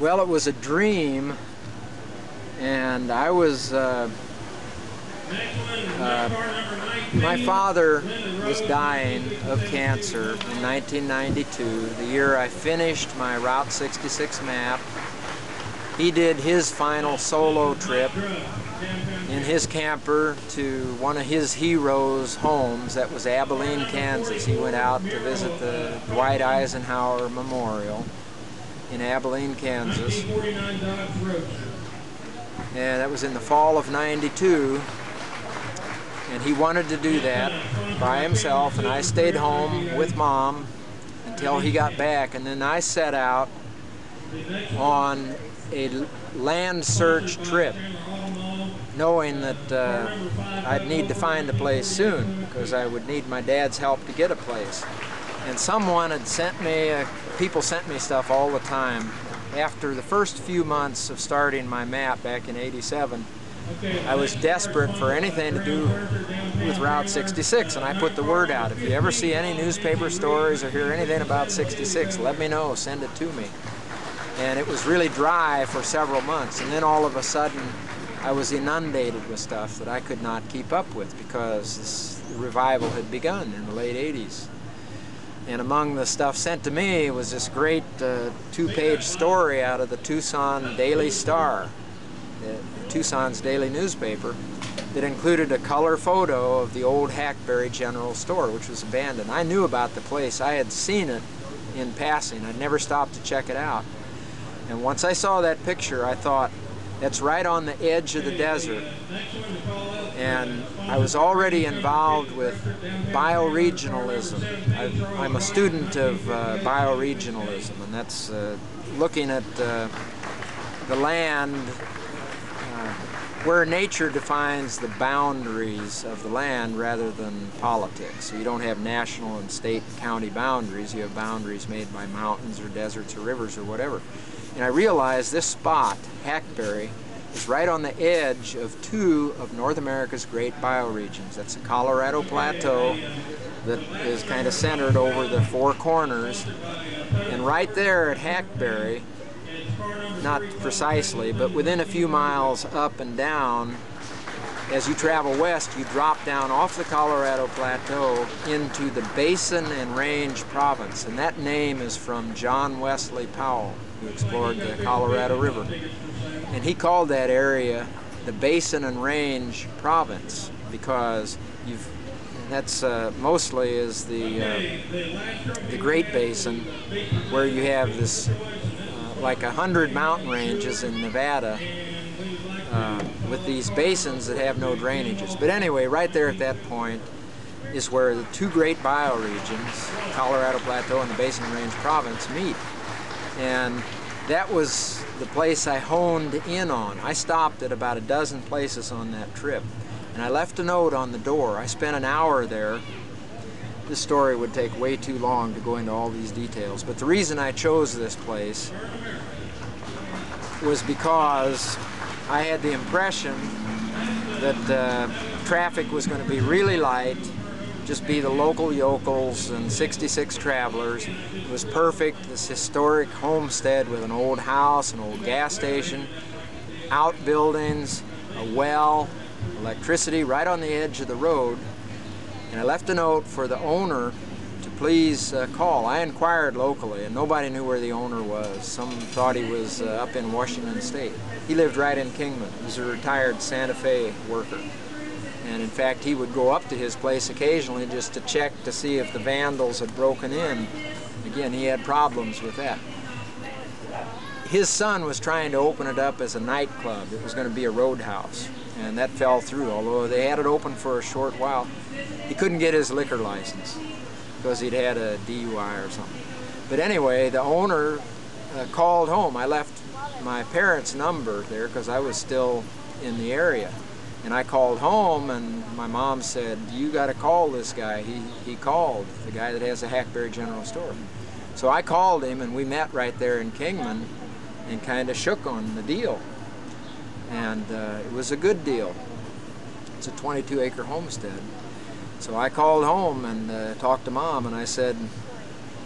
Well, it was a dream, and I was, my father was dying of cancer in 1992, the year I finished my Route 66 map. He did his final solo trip in his camper to one of his heroes' homes. That was Abilene, Kansas. He went out to visit the Dwight Eisenhower Memorial in Abilene, Kansas. And that was in the fall of '92. And he wanted to do that by himself, and I stayed home with Mom until he got back. And then I set out on a land search trip, knowing that I'd need to find a place soon because I would need my dad's help to get a place. And someone had sent me, people sent me stuff all the time. After the first few months of starting my map back in '87, I was desperate for anything to do with Route 66, and I put the word out. If you ever see any newspaper stories or hear anything about 66, let me know, send it to me. And it was really dry for several months, and then all of a sudden I was inundated with stuff that I could not keep up with because this revival had begun in the late '80s. And among the stuff sent to me was this great two-page story out of the Tucson Daily Star, Tucson's daily newspaper, that included a color photo of the old Hackberry General Store, which was abandoned. I knew about the place. I had seen it in passing. I'd never stopped to check it out. And once I saw that picture, I thought, that's right on the edge of the desert. And I was already involved with bioregionalism. I'm a student of bioregionalism, and that's looking at the land where nature defines the boundaries of the land rather than politics. So you don't have national and state and county boundaries. You have boundaries made by mountains or deserts or rivers or whatever. And I realized this spot, Hackberry, is right on the edge of two of North America's great bioregions. That's the Colorado Plateau that is kind of centered over the Four Corners. And right there at Hackberry, not precisely, but within a few miles up and down, as you travel west, you drop down off the Colorado Plateau into the Basin and Range Province. And that name is from John Wesley Powell, who explored the Colorado River. And he called that area the Basin and Range Province because that's mostly is the Great Basin, where you have this like 100 mountain ranges in Nevada with these basins that have no drainages. But anyway, right there at that point is where the two great bioregions, Colorado Plateau and the Basin and Range Province, meet. And that was the place I honed in on. I stopped at about a dozen places on that trip, and I left a note on the door. I spent an hour there. This story would take way too long to go into all these details, but the reason I chose this place was because I had the impression that traffic was going to be really light, just be the local yokels and 66 travelers. It was perfect, this historic homestead with an old house, an old gas station, outbuildings, a well, electricity right on the edge of the road. And I left a note for the owner to please call. I inquired locally, and nobody knew where the owner was. Some thought he was up in Washington State. He lived right in Kingman. He was a retired Santa Fe worker. And in fact, he would go up to his place occasionally just to check to see if the vandals had broken in. Again, he had problems with that. His son was trying to open it up as a nightclub. It was going to be a roadhouse, and that fell through. Although they had it open for a short while, he couldn't get his liquor license because he'd had a DUI or something. But anyway, the owner called home. I left my parents' number there because I was still in the area. And I called home, and my mom said, you got to call this guy. He called, the guy that has a Hackberry General Store. So I called him, and we met right there in Kingman and kind of shook on the deal. And it was a good deal. It's a 22-acre homestead. So I called home and talked to Mom, and I said,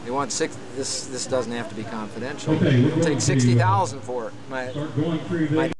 They want this doesn't have to be confidential. Okay, They'll take $60,000 for it. Start going through this.